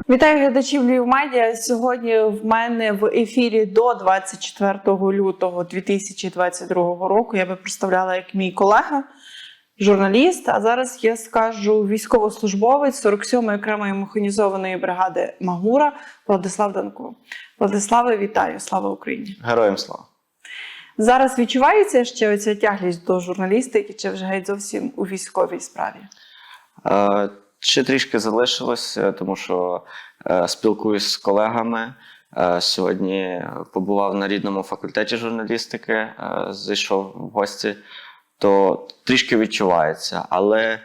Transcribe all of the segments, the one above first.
Вітаю глядачів Львів Медіа. Сьогодні в мене в ефірі до 24 лютого 2022 року. Я би представляла як мій колега, журналіст, а зараз я скажу військовослужбовець 47-ї окремої механізованої бригади Магура Владислав Данко. Владиславе, вітаю! Слава Україні! Героям слава! Зараз відчувається ще оця тяглість до журналістики, чи вже геть зовсім у військовій справі? Ще трішки залишилось, тому що спілкуюсь з колегами. Сьогодні побував на рідному факультеті журналістики, зайшов в гості, то трішки відчувається, але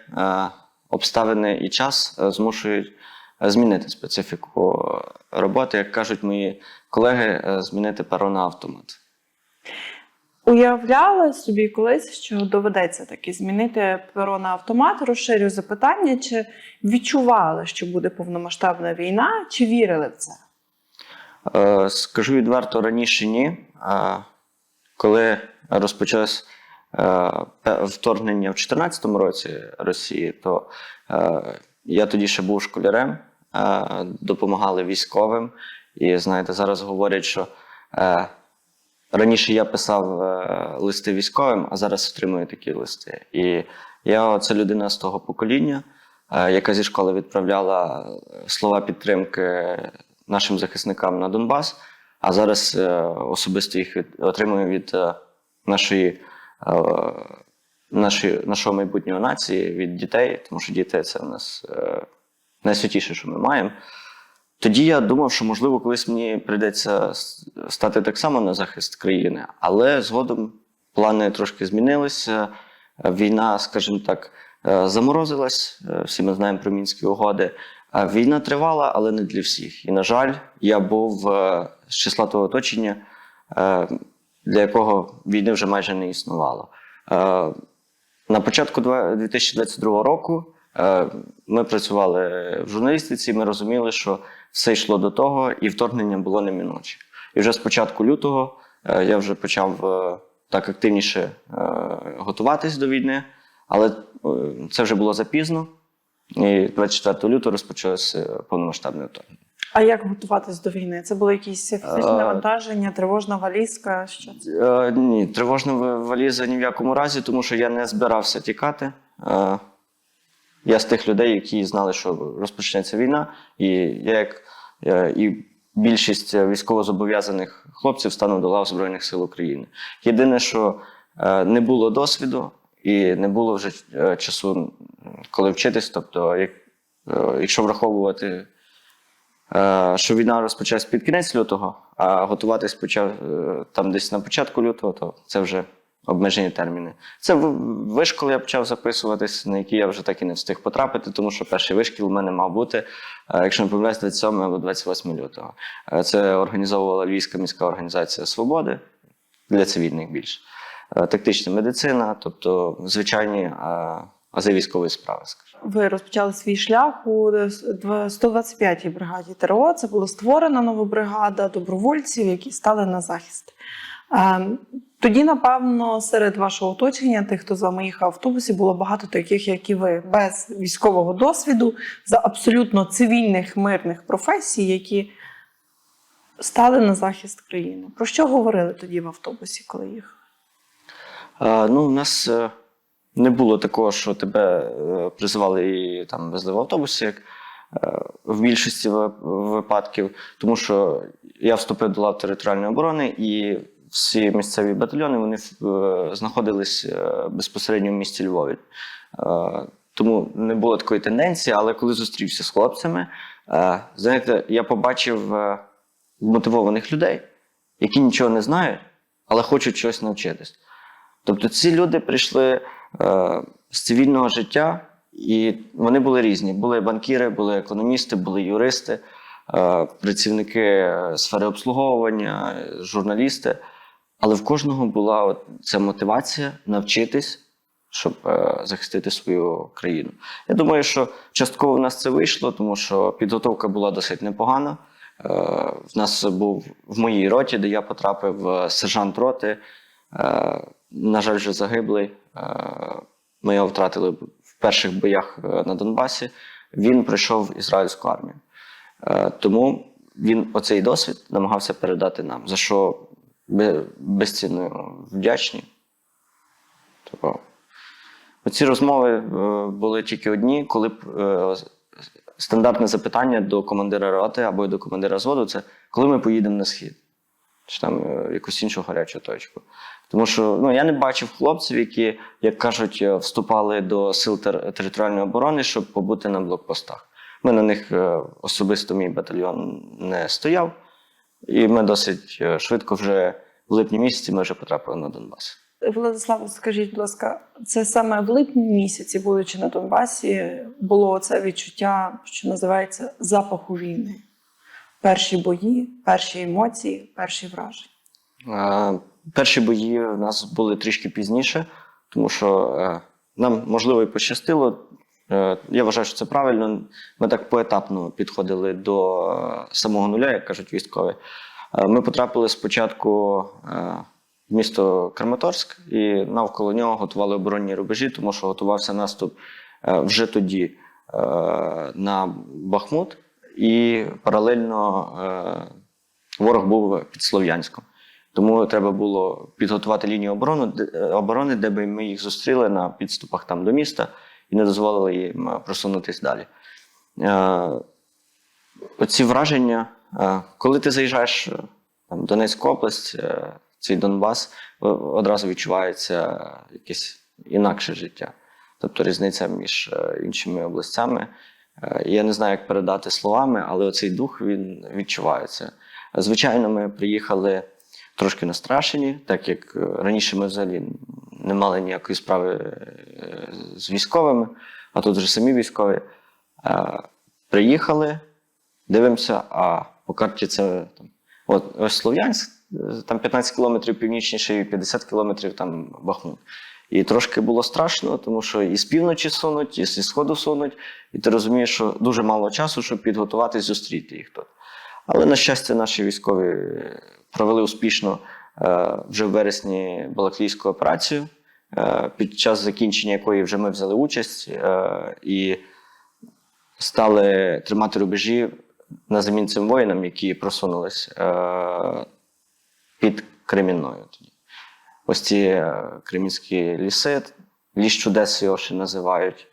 обставини і час змушують змінити специфіку роботи, як кажуть мої колеги, змінити перо на автомат. Уявляли собі колись, що доведеться таки змінити перо на автомат? Розширю запитання, чи відчували, що буде повномасштабна війна, чи вірили в це? Скажу відверто, раніше ні. Коли розпочалось вторгнення в 2014 році Росії, то я тоді ще був школярем, допомагали військовим. І знаєте, зараз говорять, що раніше я писав листи військовим, а зараз отримую такі листи. І я це людина з того покоління, яка зі школи відправляла слова підтримки нашим захисникам на Донбас, а зараз особисто їх отримую від нашого майбутнього нації, від дітей, тому що діти – це в нас найсвятіше, що ми маємо. Тоді я думав, що, можливо, колись мені прийдеться стати так само на захист країни, але згодом плани трошки змінилися. Війна, скажімо так, заморозилась, всі ми знаємо про Мінські угоди. Війна тривала, але не для всіх. І, на жаль, я був з числа того оточення, для якого війни вже майже не існувало. На початку 2022 року ми працювали в журналістиці, ми розуміли, що все йшло до того, і вторгнення було неминуче. І вже з початку лютого я вже почав так активніше готуватись до війни, але це вже було запізно. І 24 лютого розпочалося повномасштабне вторгнення. А як готуватись до війни? Це було якісь фізичне навантаження, тривожна валізка? Що це? Ні, тривожна валіза ні в якому разі, тому що я не збирався тікати. Я з тих людей, які знали, що розпочнеться війна, і я, і більшість військовозобов'язаних хлопців, стану до лав Збройних сил України. Єдине, що не було досвіду і не було вже часу, коли вчитись. Тобто, якщо враховувати, що війна розпочалась під кінець лютого, а готуватись почав там десь на початку лютого, то це вже обмежені терміни. Це вишкіл я почав записуватись, на який я вже так і не встиг потрапити, тому що перший вишкіл у мене мав бути, якщо не помиляюсь, 27 або 28 лютого. Це організовувала Львівська міська організація «Свободи», для цивільних більше. Тактична медицина, тобто звичайні ази військової справи, скажімо. Ви розпочали свій шлях у 125-й бригаді ТРО. Це була створена нова бригада добровольців, які стали на захист. Тоді, напевно, серед вашого оточення, тих, хто з вами їхав в автобусі, було багато таких, як і ви, без військового досвіду, за абсолютно цивільних, мирних професій, які стали на захист країни. Про що говорили тоді в автобусі, коли їхали? У нас не було такого, що тебе призивали і там везли в автобусі, як в більшості випадків, тому що я вступив до лав територіальної оборони, і всі місцеві батальйони, вони знаходились безпосередньо в місті Львові. Тому не було такої тенденції, але коли зустрівся з хлопцями, знаєте, я побачив мотивованих людей, які нічого не знають, але хочуть чогось навчитись. Тобто ці люди прийшли з цивільного життя, і вони були різні. Були банкіри, були економісти, були юристи, працівники сфери обслуговування, журналісти. Але в кожного була ця мотивація навчитись, щоб захистити свою країну. Я думаю, що частково в нас це вийшло, тому що підготовка була досить непогана. В нас був в моїй роті, де я потрапив, сержант роти, на жаль, вже загиблий. Ми його втратили в перших боях на Донбасі. Він прийшов в ізраїльську армію. Тому він оцей досвід намагався передати нам, за що безцінно вдячні. Тобто, оці розмови були тільки одні, коли стандартне запитання до командира роти або до командира взводу – це коли ми поїдемо на схід, чи там якусь іншу гарячу точку. Тому що я не бачив хлопців, які, як кажуть, вступали до сил територіальної оборони, щоб побути на блокпостах. Ми на них, особисто мій батальйон, не стояв, і ми досить швидко вже в липні місяці ми вже потрапили на Донбас. Владислав, скажіть, будь ласка, це саме в липні місяці, будучи на Донбасі, було це відчуття, що називається запаху війни? Перші бої, перші емоції, перші враження? Перші бої у нас були трішки пізніше, тому що нам, можливо, і пощастило. Я вважаю, що це правильно. Ми так поетапно підходили до самого нуля, як кажуть військові. Ми потрапили спочатку в місто Краматорськ і навколо нього готували оборонні рубежі, тому що готувався наступ вже тоді на Бахмут, і паралельно ворог був під Слов'янськом. Тому треба було підготувати лінію оборони, де би ми їх зустріли на підступах там до міста і не дозволили їм просунутися далі. Оці враження, коли ти заїжджаєш в Донецьку область, цей Донбас, одразу відчувається якесь інакше життя. Тобто різниця між іншими областями. Я не знаю, як передати словами, але оцей дух, він відчувається. Звичайно, ми приїхали трошки настрашені, так як раніше ми взагалі не мали ніякої справи з військовими, а тут вже самі військові. Приїхали, дивимося, а по карті це ось Слов'янськ, там 15 кілометрів північніше і 50 кілометрів там Бахмут. І трошки було страшно, тому що і з півночі сунуть, і зі сходу сунуть, і ти розумієш, що дуже мало часу, щоб підготуватись, зустріти їх тут. Але, на щастя, наші військові провели успішно вже в вересні Балаклійську операцію, під час закінчення якої вже ми взяли участь і стали тримати рубежі на замін цим воїнам, які просунулись під Кремінною. Ось ці кремінські ліси, ліс чудес його ще називають.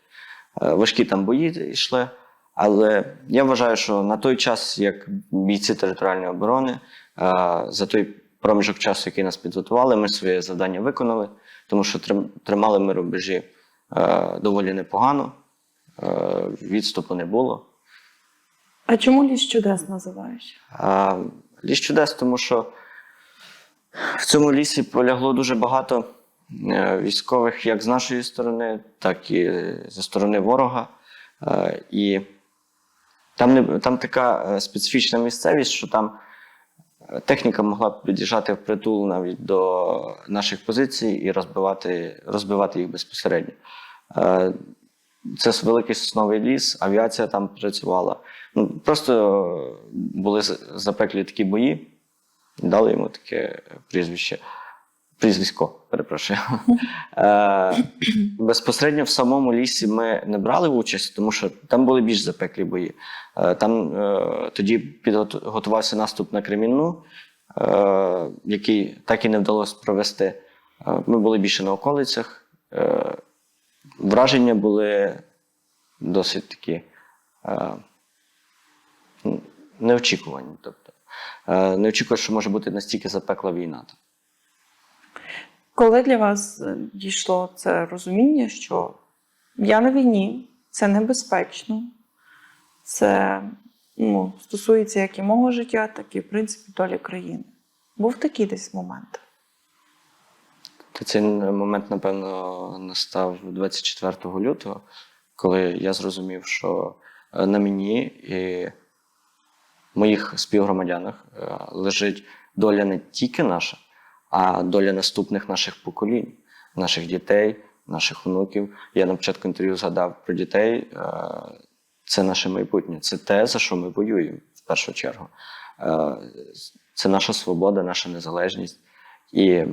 Важкі там бої йшли. Але я вважаю, що на той час, як бійці територіальної оборони, за той проміжок часу, який нас підготували, ми своє завдання виконали, тому що тримали ми рубежі доволі непогано, відступу не було. А чому ліс чудес називають? Ліс чудес, тому що в цьому лісі полягло дуже багато військових як з нашої сторони, так і зі сторони ворога. І там така специфічна місцевість, що там техніка могла б під'їжджати впритул навіть до наших позицій і розбивати їх безпосередньо. Це великий сосновий ліс, авіація там працювала. Просто були запеклі такі бої, дали йому таке прізвисько, перепрошую. Безпосередньо в самому лісі ми не брали участь, тому що там були більш запеклі бої. Там тоді підготувався наступ на Кремінну, який так і не вдалося провести. Ми були більше на околицях. Враження були досить такі неочікувані. Тобто, не очікував, що може бути настільки запекла війна. Коли для вас дійшло це розуміння, що я на війні, це небезпечно, це стосується як і мого життя, так і, в принципі, долі країни. Був такий десь момент? Цей момент, напевно, настав 24 лютого, коли я зрозумів, що на мені і моїх співгромадянах лежить доля не тільки наша, а доля наступних наших поколінь, наших дітей, наших онуків. Я на початку інтерв'ю згадав про дітей. Це наше майбутнє, це те, за що ми воюємо в першу чергу. Це наша свобода, наша незалежність. І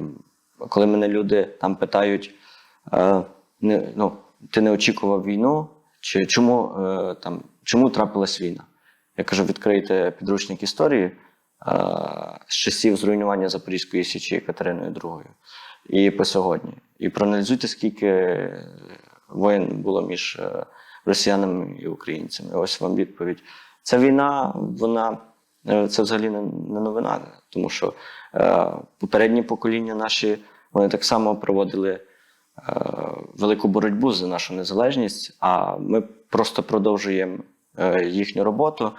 коли мене люди там питають, ти не очікував війну, чи чому трапилась війна? Я кажу, відкрийте підручник історії з часів зруйнування Запорізької Січі Катериною II і по сьогодні. І проаналізуйте, скільки воєн було між росіянами і українцями. Ось вам відповідь. Ця війна, це взагалі не новина, тому що попередні покоління наші, вони так само проводили велику боротьбу за нашу незалежність, а ми просто продовжуємо їхню роботу.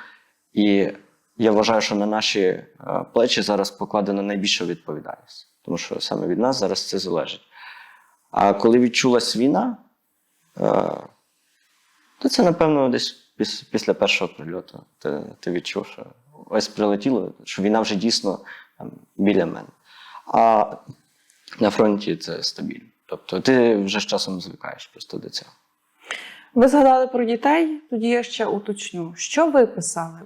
І я вважаю, що на наші плечі зараз покладена найбільша відповідальність, тому що саме від нас зараз це залежить. А коли відчулась війна, то це, напевно, десь після першого прильоту ти відчув, що ось прилетіло, що війна вже дійсно там, біля мене. А на фронті це стабільно. Тобто ти вже з часом звикаєш просто до цього. Ви згадали про дітей, тоді я ще уточню. Що ви писали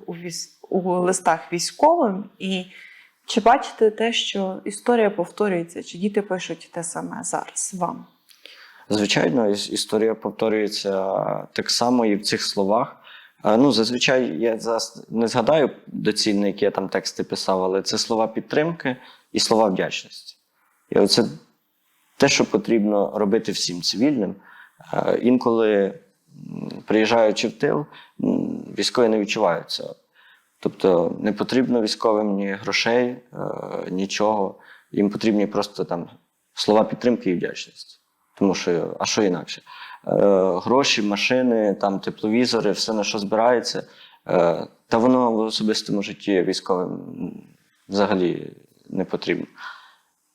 у листах військовим? І чи бачите те, що історія повторюється, чи діти пишуть те саме зараз вам? Звичайно, історія повторюється так само і в цих словах. Ну, зазвичай я зараз не згадаю доцільно, які я там тексти писав, але це слова підтримки і слова вдячності. І оце те, що потрібно робити всім цивільним. Інколи, приїжджаючи в тил, військові не відчувають цього. Тобто не потрібно військовим ні грошей, нічого. Їм потрібні просто там слова підтримки і вдячності. Тому що, а що інакше? Гроші, машини, там, тепловізори, все на що збирається. Та воно в особистому житті військовим взагалі не потрібно.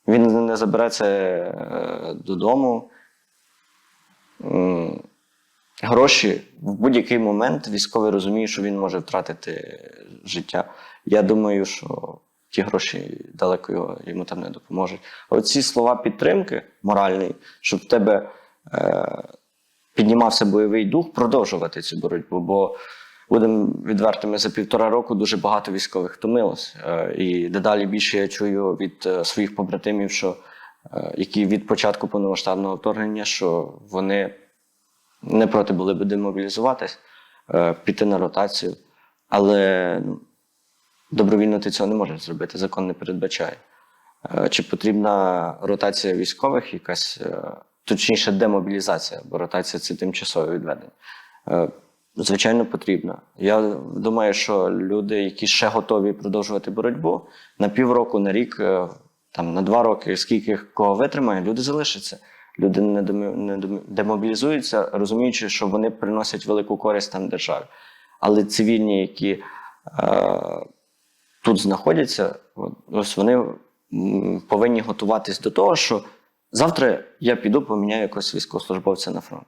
Він не забере це додому. Гроші в будь-який момент військовий розуміє, що він може втратити життя. Я думаю, що ті гроші далеко йому там не допоможуть. А оці слова підтримки моральної, щоб в тебе піднімався бойовий дух, продовжувати цю боротьбу. Бо, будемо відвертими, за 1,5 року дуже багато військових втомилось. І дедалі більше я чую від своїх побратимів, які від початку повномасштабного вторгнення, що вони не проти були б демобілізуватись, піти на ротацію. Але добровільно ти цього не можеш зробити, закон не передбачає. Чи потрібна ротація військових якась, точніше демобілізація, бо ротація – це тимчасове відведення. Звичайно, потрібно. Я думаю, що люди, які ще готові продовжувати боротьбу, на півроку, на рік, там, на 2 роки, скільки кого витримає, люди залишаться. Люди не демобілізуються, розуміючи, що вони приносять велику користь там державі. Але цивільні, які тут знаходяться, ось вони повинні готуватись до того, що завтра я піду поміняю якогось військовослужбовця на фронт.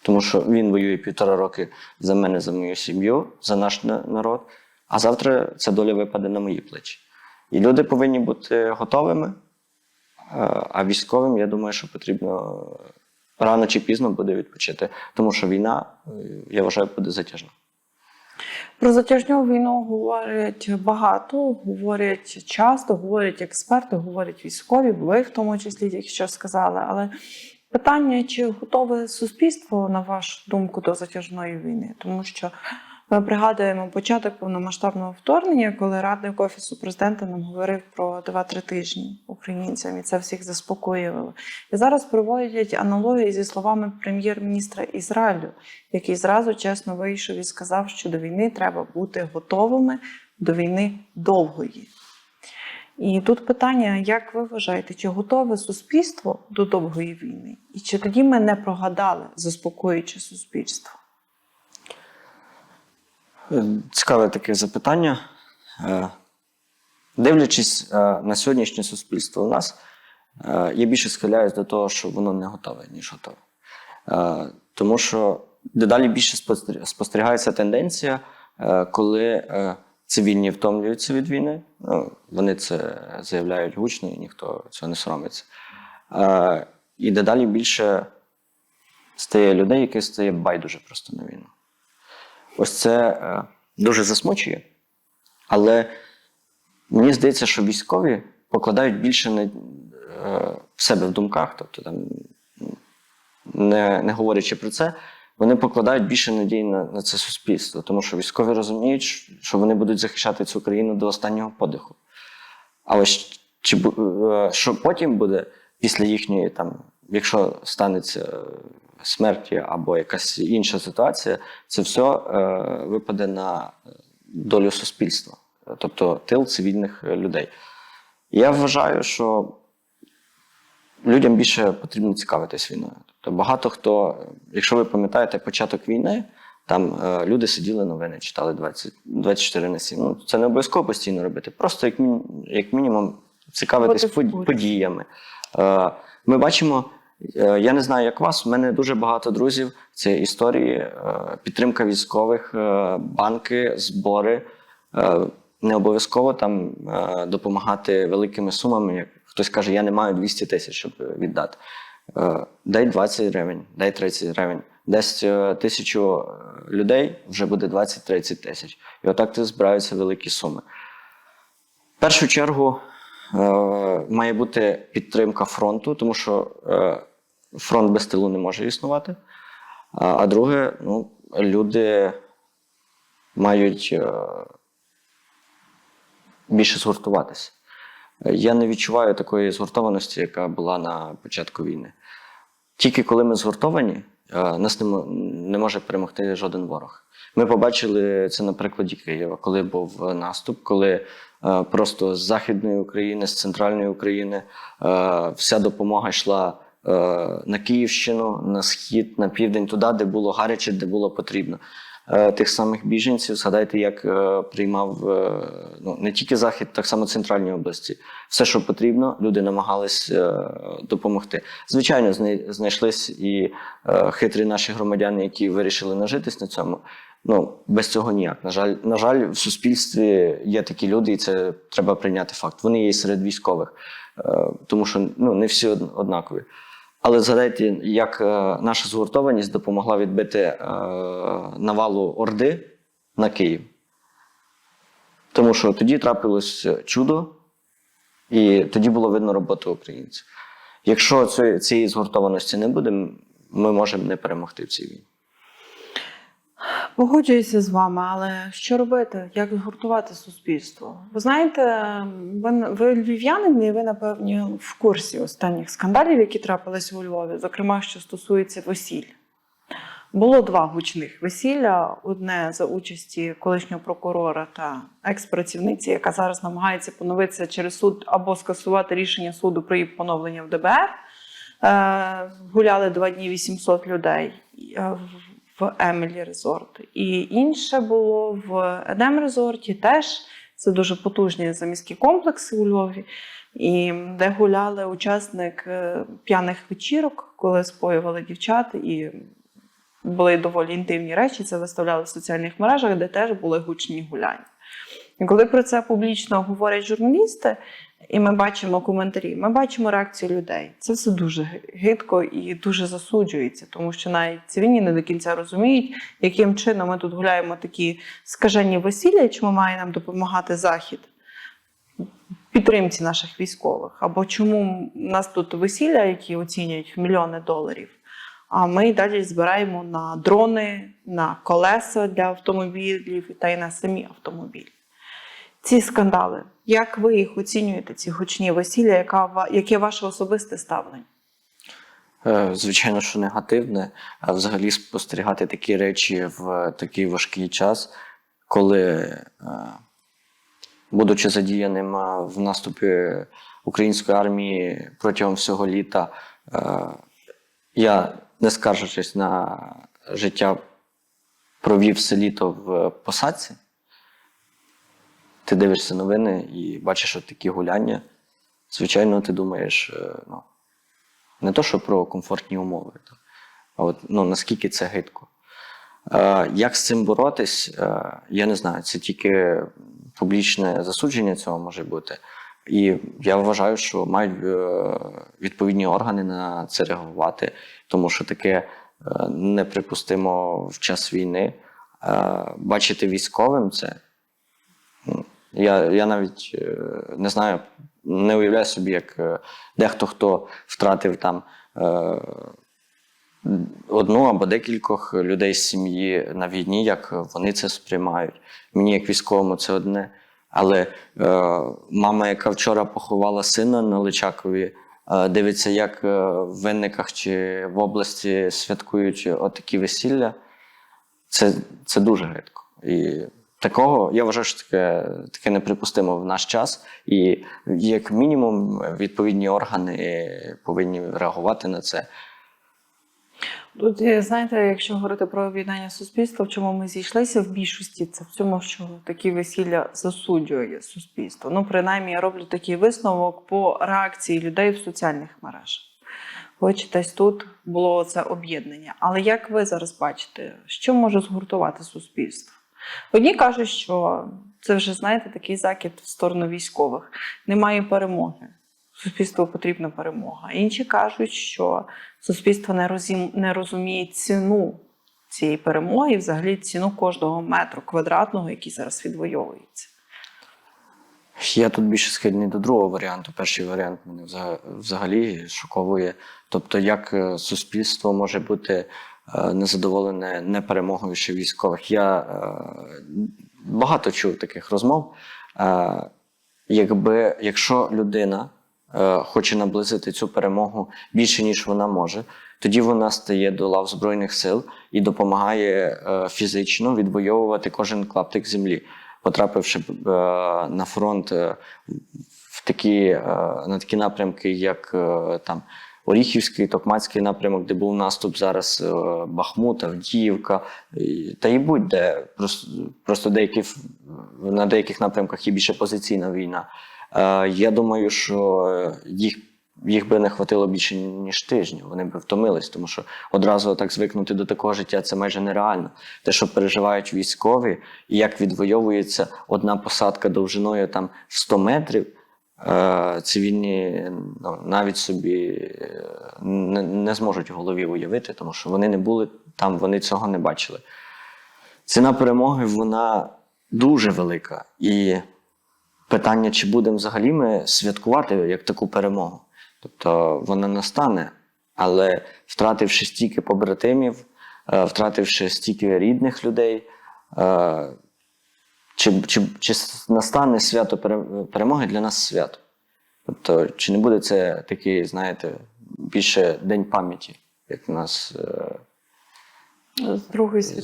Тому що він воює 1,5 роки за мене, за мою сім'ю, за наш народ, а завтра ця доля випаде на мої плечі. І люди повинні бути готовими, а військовим, я думаю, що потрібно рано чи пізно буде відпочити, тому що війна, я вважаю, буде затяжна. Про затяжну війну говорять багато, говорять часто, говорять експерти, говорять військові, ви в тому числі, тільки що сказали. Але питання, чи готове суспільство, на вашу думку, до затяжної війни? Тому що ми пригадуємо початок повномасштабного вторгнення, коли радник Офісу президента нам говорив про 2-3 тижні українцям, і це всіх заспокоювало. І зараз проводять аналогії зі словами прем'єр-міністра Ізраїлю, який зразу чесно вийшов і сказав, що до війни треба бути готовими, до війни довгої. І тут питання, як ви вважаєте, чи готове суспільство до довгої війни? І чи тоді ми не прогадали, заспокоюючи суспільство? Цікаве таке запитання. Дивлячись на сьогоднішнє суспільство у нас, я більше схиляюсь до того, що воно не готове, ніж готове. Тому що дедалі більше спостерігається тенденція, коли цивільні втомлюються від війни. Вони це заявляють гучно, і ніхто цього не соромиться. І дедалі більше стає людей, які стає байдуже просто на війну. Ось це дуже засмучує, але мені здається, що військові покладають більше в себе в думках, тобто там, не говорячи про це, вони покладають більше надії на це суспільство, тому що військові розуміють, що вони будуть захищати цю країну до останнього подиху. А ось що потім буде після їхньої, там, якщо станеться смерті або якась інша ситуація, це все випаде на долю суспільства, тобто тил цивільних людей. Я вважаю, що людям більше потрібно цікавитись війною. Тобто багато хто, якщо ви пам'ятаєте початок війни, там люди сиділи новини, читали 24/7. Ну, це не обов'язково постійно робити, просто як мінімум цікавитись подіями. Ми бачимо, я не знаю, як вас, у мене дуже багато друзів, це історії, підтримка військових, банки, збори. Не обов'язково там допомагати великими сумами. Як хтось каже, я не маю 200 тисяч, щоб віддати. Дай 20 гривень, дай 30 гривень. Десь 1000 людей вже буде 20-30 тисяч. І отак збираються великі суми. В першу чергу має бути підтримка фронту, тому що фронт без тилу не може існувати. А друге, ну, люди мають більше згуртуватися. Я не відчуваю такої згуртованості, яка була на початку війни. Тільки коли ми згуртовані, нас не може перемогти жоден ворог. Ми побачили це на прикладі Києва, коли був наступ, коли просто з Західної України, з Центральної України вся допомога йшла на Київщину, на схід, на південь, туди, де було гаряче, де було потрібно. Тих самих біженців, згадайте, як приймав ну, не тільки Захід, так само Центральні області. Все, що потрібно, люди намагались допомогти. Звичайно, знайшлись і хитрі наші громадяни, які вирішили нажитись на цьому. Ну, без цього ніяк. На жаль, в суспільстві є такі люди, і це треба прийняти факт. Вони є і серед військових, тому що ну, не всі однакові. Але згадайте, як наша згуртованість допомогла відбити навалу Орди на Київ. Тому що тоді трапилось чудо, і тоді було видно роботу українців. Якщо цієї згуртованості не буде, ми можемо не перемогти в цій війні. Погоджуюся з вами, але що робити? Як згуртувати суспільство? Ви знаєте, ви львів'янин, і ви, напевно, в курсі останніх скандалів, які трапилися у Львові, зокрема, що стосується весіль. Було 2 гучних весілля. Одне за участі колишнього прокурора та екс-працівниці, яка зараз намагається поновитися через суд або скасувати рішення суду про її поновлення в ДБР. Гуляли 2 дні 800 людей в Емілі Резорт. І інше було в Едем Резорті теж. Це дуже потужні заміські комплекси у Львові, і де гуляли учасник п'яних вечірок, коли споювали дівчат, і були доволі інтимні речі, це виставляли в соціальних мережах, де теж були гучні гуляння. І коли про це публічно говорять журналісти, і ми бачимо коментарі, ми бачимо реакцію людей. Це все дуже гидко і дуже засуджується, тому що навіть цивільні не до кінця розуміють, яким чином ми тут гуляємо такі скажені весілля, чому має нам допомагати Захід підтримці наших військових, або чому у нас тут весілля, які оцінюють в мільйони доларів, а ми далі збираємо на дрони, на колеса для автомобілів та й на самі автомобілі. Ці скандали, як ви їх оцінюєте, ці гучні весілля, яке ваше особисте ставлення? Звичайно, що негативне. А взагалі спостерігати такі речі в такий важкий час, коли, будучи задіяним в наступі української армії протягом всього літа, я, не скаржачись на життя, провів все літо в посадці. Ти дивишся новини і бачиш от такі гуляння. Звичайно, ти думаєш, ну, не то, що про комфортні умови, а от, ну, наскільки це гидко. Як з цим боротись, я не знаю. Це тільки публічне засудження цього може бути. І я вважаю, що мають відповідні органи на це реагувати, тому що таке неприпустимо в час війни. Бачити військовим це. Я навіть не знаю, не уявляю собі, як дехто, хто втратив там одну або декількох людей з сім'ї на війні, як вони це сприймають. Мені, як військовому, це одне. Але мама, яка вчора поховала сина на Личакові, дивиться, як в Винниках чи в області святкують отакі весілля, це дуже гидко. І такого, я вважаю, що таке неприпустимо в наш час. І як мінімум відповідні органи повинні реагувати на це. Тут, знаєте, якщо говорити про об'єднання суспільства, в чому ми зійшлися в більшості, це в цьому, що такі весілля засуджує суспільство. Ну, принаймні, я роблю такий висновок по реакції людей в соціальних мережах. Хоч десь тут було це об'єднання. Але як ви зараз бачите, що може згуртувати суспільство? Одні кажуть, що це вже, знаєте, такий закид в сторону військових. Немає перемоги. Суспільству потрібна перемога. Інші кажуть, що суспільство не розуміє ціну цієї перемоги і взагалі ціну кожного метру квадратного, який зараз відвоюється. Я тут більше схильний до другого варіанту. Перший варіант мене взагалі шоковує. Тобто, як суспільство може бути незадоволене не перемогою ще військових. Я багато чув таких розмов. Якщо людина хоче наблизити цю перемогу більше, ніж вона може, тоді вона стає до лав Збройних сил і допомагає фізично відвоювати кожен клаптик землі. Потрапивши на фронт на такі напрямки, як там Оріхівський, Токмацький напрямок, де був наступ, зараз Бахмут, Авдіївка, та і будь-де. Просто на деяких напрямках є більше позиційна війна. Я думаю, що їх би не хватило більше, ніж тижнів. Вони б втомились, тому що одразу так звикнути до такого життя – це майже нереально. Те, що переживають військові, і як відвоюється одна посадка довжиною там в 100 метрів, цивільні навіть собі не зможуть в голові уявити, тому що вони не були там, вони цього не бачили. Ціна перемоги, вона дуже велика. І питання, чи будемо взагалі ми святкувати як таку перемогу. Тобто вона настане, але втративши стільки побратимів, втративши стільки рідних людей, чи настане свято перемоги для нас свято? Тобто, чи не буде це такий, знаєте, більше День пам'яті, як у нас з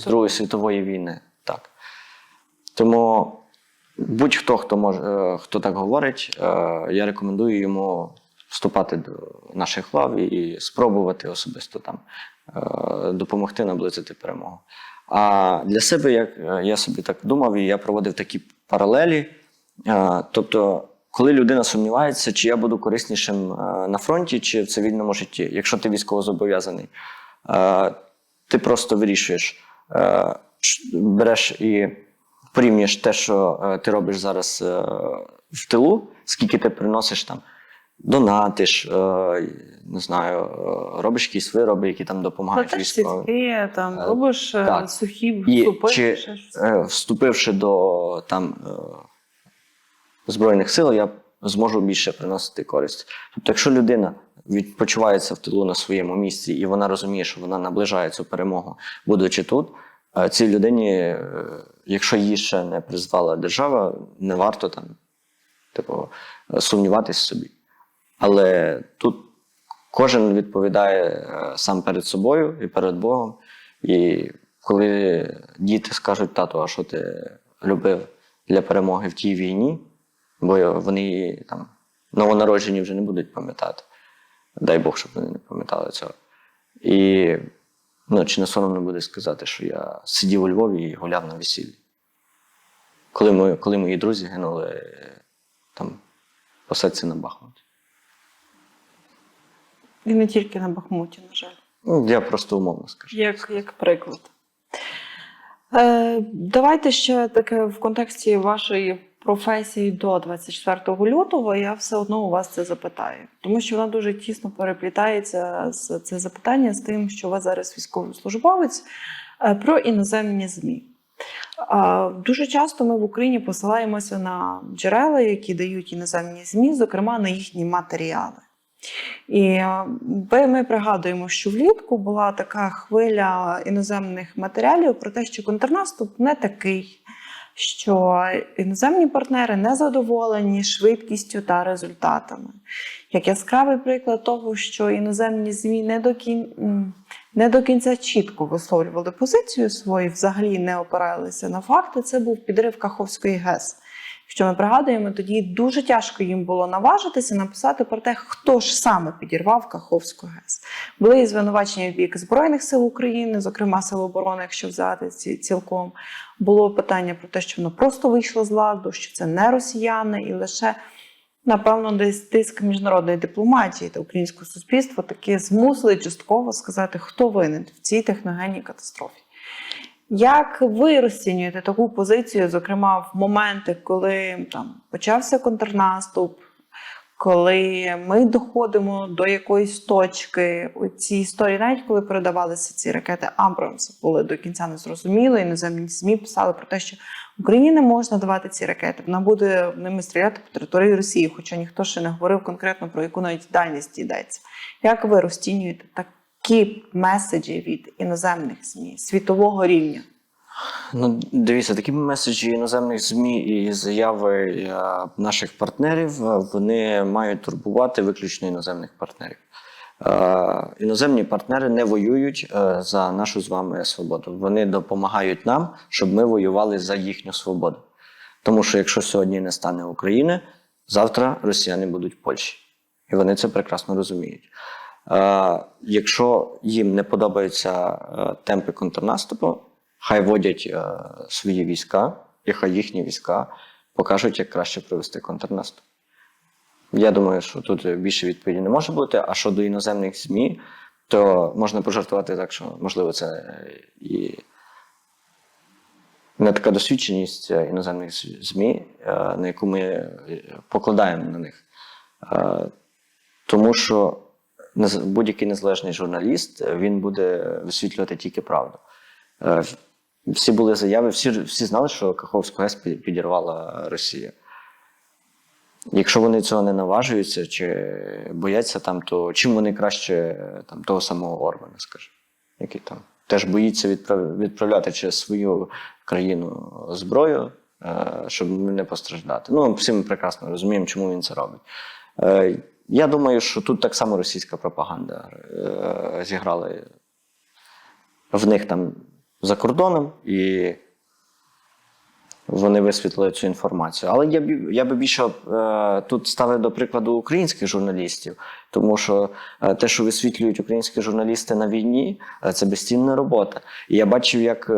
Другої світової війни? Так. Тому будь-хто, хто так говорить, я рекомендую йому вступати до наших лав і спробувати особисто там допомогти наблизити перемогу. А для себе, як я собі так думав, і я проводив такі паралелі. Тобто, коли людина сумнівається, чи я буду кориснішим на фронті, чи в цивільному житті, якщо ти військовозобов'язаний, ти просто вирішуєш, береш і порівнюєш те, що ти робиш зараз в тилу, скільки ти приносиш там, донатиш, не знаю, робиш якісь вироби, які там допомагають військовим. Робиш сухі супи. Чи вступивши до там Збройних сил, я зможу більше приносити користь. Тобто, якщо людина відпочивається в тилу на своєму місці, і вона розуміє, що вона наближає цю перемогу, будучи тут, цій людині, якщо її ще не призвала держава, не варто там, сумніватись в собі. Але тут кожен відповідає сам перед собою і перед Богом. І коли діти скажуть: тату, а що ти робив для перемоги в тій війні? Бо вони там новонароджені вже не будуть пам'ятати. Дай Бог, щоб вони не пам'ятали цього. І чи не соромно буде сказати, що я сидів у Львові і гуляв на весіллі. Коли мої друзі гинули там по сетці на Бахмуті. І не тільки на Бахмуті, на жаль. Я просто умовно скажу. Як приклад. Давайте ще таке в контексті вашої професії до 24 лютого, я все одно у вас це запитаю. Тому що вона дуже тісно переплітається, це запитання, з тим, що у вас зараз військовослужбовець, про іноземні ЗМІ. Дуже часто ми в Україні посилаємося на джерела, які дають іноземні ЗМІ, зокрема на їхні матеріали. І ми пригадуємо, що влітку була така хвиля іноземних матеріалів про те, що контрнаступ не такий, що іноземні партнери не задоволені швидкістю та результатами. Як яскравий приклад того, що іноземні ЗМІ не до кінця чітко висловлювали позицію свою, взагалі не опиралися на факти, це був підрив Каховської ГЕС. Якщо ми пригадуємо, тоді дуже тяжко їм було наважитися написати про те, хто ж саме підірвав Каховську ГЕС. Були і звинувачення в бік Збройних сил України, зокрема Сил оборони, якщо взяти цілком. Було питання про те, що воно просто вийшло з ладу, що це не росіяни, і лише, напевно, десь тиск міжнародної дипломатії та українського суспільства таки змусили частково сказати, хто винен в цій техногенній катастрофі. Як ви розцінюєте таку позицію, зокрема в моменти, коли там почався контрнаступ, коли ми доходимо до якоїсь точки у цій історії, навіть коли передавалися ці ракети Абрамс, були до кінця не зрозуміло, іноземні ЗМІ писали про те, що Україні не можна давати ці ракети, вона буде ними стріляти по території Росії, хоча ніхто ще не говорив конкретно про яку навіть дальність йдеться. Як ви розцінюєте такі меседжі від іноземних ЗМІ світового рівня? Ну, дивіться, такі меседжі іноземних ЗМІ і заяви наших партнерів, вони мають турбувати виключно іноземних партнерів. Іноземні партнери не воюють за нашу з вами свободу. Вони допомагають нам, щоб ми воювали за їхню свободу. Тому що якщо сьогодні не стане України, завтра росіяни будуть в Польщі. І вони це прекрасно розуміють. Якщо їм не подобаються темпи контрнаступу, хай водять свої війська, і хай їхні війська покажуть, як краще провести контрнаступ. Я думаю, що тут більше відповіді не може бути. А щодо іноземних ЗМІ, то можна пожартувати так, що, можливо, це і не така досвідченість іноземних ЗМІ, на яку ми покладаємо на них. Тому що будь-який незалежний журналіст, він буде висвітлювати тільки правду. Всі були заяви, всі знали, що Каховську ГЕС підірвала Росія. Якщо вони цього не наважуються чи бояться там, то чим вони краще там, того самого Орбана, скажімо, який там теж боїться відправляти через свою країну зброю, щоб не постраждати. Ну, всі ми прекрасно розуміємо, чому він це робить. Я думаю, що тут так само російська пропаганда зіграла в них там за кордоном, і вони висвітлили цю інформацію. Але я би більше тут ставив до прикладу українських журналістів, тому що те, що висвітлюють українські журналісти на війні, це безцінна робота. І я бачив, як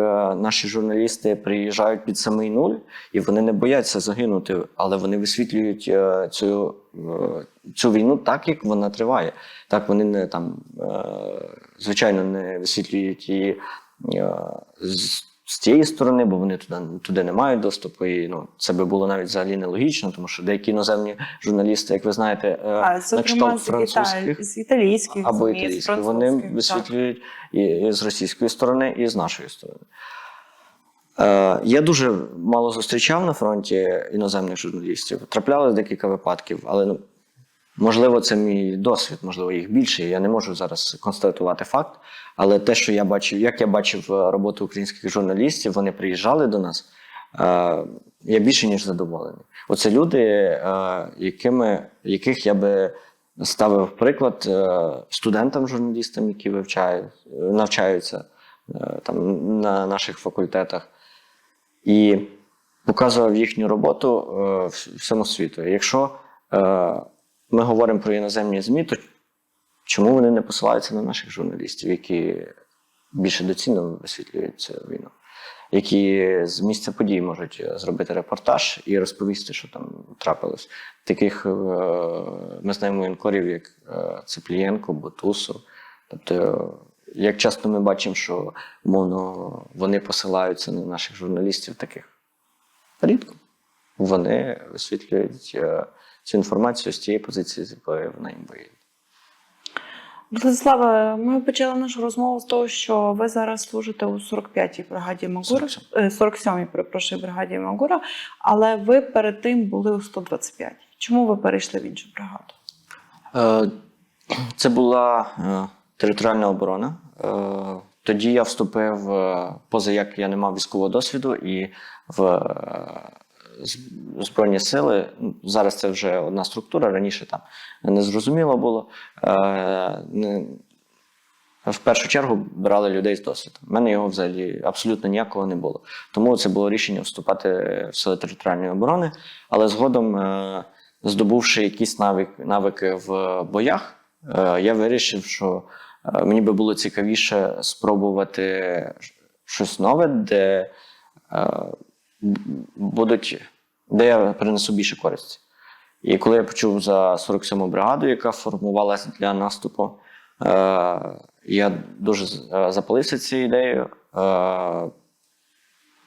наші журналісти приїжджають під самий нуль, і вони не бояться загинути, але вони висвітлюють цю війну так, як вона триває. Так, вони не там, звичайно, не висвітлюють її з тієї сторони, бо вони туди не мають доступу, і це би було навіть взагалі нелогічно, тому що деякі іноземні журналісти, як ви знаєте, на кшталт французьких з італійських або ЗМІ, італійських, вони висвітлюють і з російської сторони, і з нашої сторони. Я дуже мало зустрічав на фронті іноземних журналістів, траплялось декілька випадків, але можливо, це мій досвід, можливо, їх більше. Я не можу зараз констатувати факт. Але те, що я бачив, як я бачив роботу українських журналістів, вони приїжджали до нас, я більше ніж задоволений. Оце люди, яких я би ставив приклад студентам-журналістам, які навчаються там, на наших факультетах, і показував їхню роботу всьому світу. Якщо ми говоримо про іноземні ЗМІ, то чому вони не посилаються на наших журналістів, які більше доцільно висвітлюють цю війну, які з місця подій можуть зробити репортаж і розповісти, що там трапилось. Таких ми знаємо воєнкорів, як Цеплієнко, Бутусов. Тобто, як часто ми бачимо, що, умовно, вони посилаються на наших журналістів таких? Рідко. Вони висвітлюють цю інформацію з тієї позиції, з якої вона їм виявить. Владиславе, ми почали нашу розмову з того, що ви зараз служите у 45-й бригаді Магура, 47-й, перепрошую, бригаді Магура, але ви перед тим були у 125-й. Чому ви перейшли в іншу бригаду? Це була територіальна оборона. Тоді я вступив, поза як я не мав військового досвіду, і в Збройні сили. Зараз це вже одна структура, раніше там не зрозуміло було. В першу чергу брали людей з досвідом. У мене його взагалі абсолютно ніякого не було. Тому це було рішення вступати в сили територіальної оборони, але згодом, здобувши якісь навики в боях, я вирішив, що мені би було цікавіше спробувати щось нове, де я принесу більше користі. І коли я почув за 47-му бригаду, яка формувалася для наступу, я дуже запалився цією ідеєю,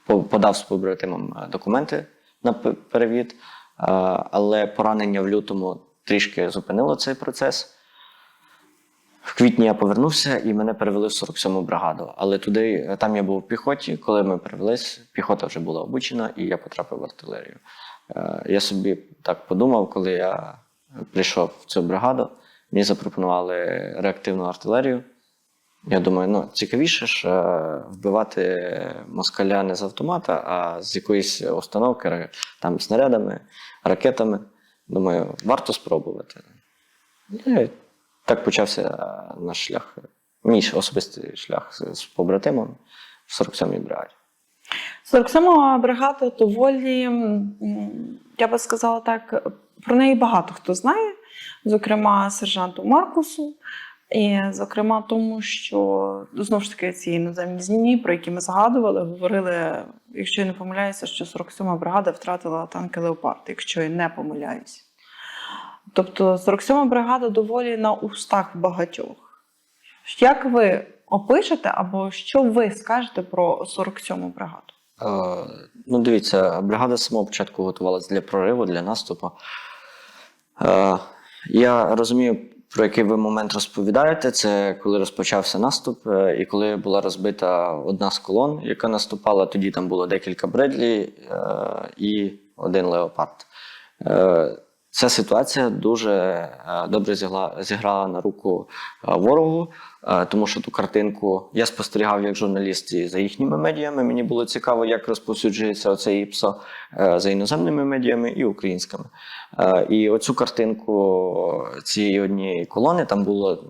подав з побратимам документи на перевід, але поранення в лютому трішки зупинило цей процес. В квітні я повернувся і мене перевели в 47-му бригаду. Але там я був в піхоті, коли ми перевелись, піхота вже була обучена і я потрапив в артилерію. Я собі так подумав, коли я прийшов в цю бригаду, мені запропонували реактивну артилерію. Я думаю, цікавіше ж вбивати москаля не з автомата, а з якоїсь установки, там, снарядами, ракетами. Думаю, варто спробувати. І так почався наш шлях, мій особистий шлях з побратимом в 47-й бригаді. 47-ма бригада доволі, я би сказала так, про неї багато хто знає, зокрема сержанту Маркусу, і зокрема тому, що, знову ж таки, ці іноземні ЗМІ, про які ми згадували, говорили, якщо я не помиляюся, що 47-ма бригада втратила танки «Леопард», якщо я не помиляюся. Тобто 47-ма бригада доволі на устах багатьох. Як ви опишете або що ви скажете про 47-му бригаду? Дивіться, бригада з самого початку готувалася для прориву, для наступу. Я розумію, про який ви момент розповідаєте. Це коли розпочався наступ і коли була розбита одна з колон, яка наступала. Тоді там було декілька Бредлі і один Леопард. Ця ситуація дуже добре зіграла на руку ворогу, тому що ту картинку я спостерігав як журналіст і за їхніми медіями. Мені було цікаво, як розповсюджується оце ІПСО за іноземними медіями і українськими. І оцю картинку цієї однієї колони, там було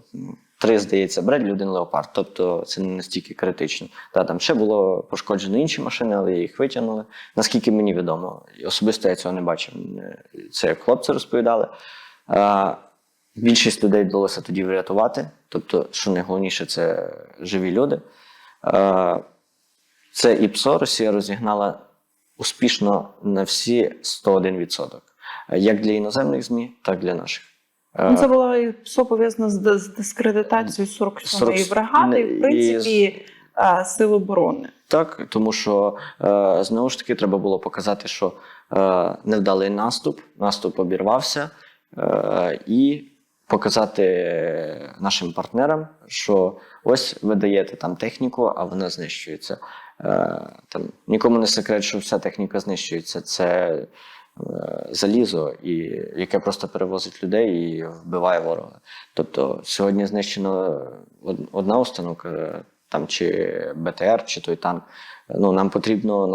3, здається, Бредлі, 1 Леопард. Тобто це не настільки критично. Там ще було пошкоджено інші машини, але їх витягнули. Наскільки мені відомо. Особисто я цього не бачив. Це як хлопці розповідали. Більшість людей вдалося тоді врятувати. Тобто, що найголовніше, це живі люди. Це ІПСО Росія розігнала успішно на всі 101%. Як для іноземних ЗМІ, так і для наших. Це було все пов'язано з дискредитацією 47-ї бригади, і, в принципі, Сил оборони. Так, тому що, знову ж таки, треба було показати, що невдалий наступ обірвався, і показати нашим партнерам, що ось ви даєте там техніку, а вона знищується. Нікому не секрет, що вся техніка знищується. Це залізо, яке просто перевозить людей і вбиває ворога. Тобто сьогодні знищена одна установка, там, чи БТР, чи той танк. Нам потрібно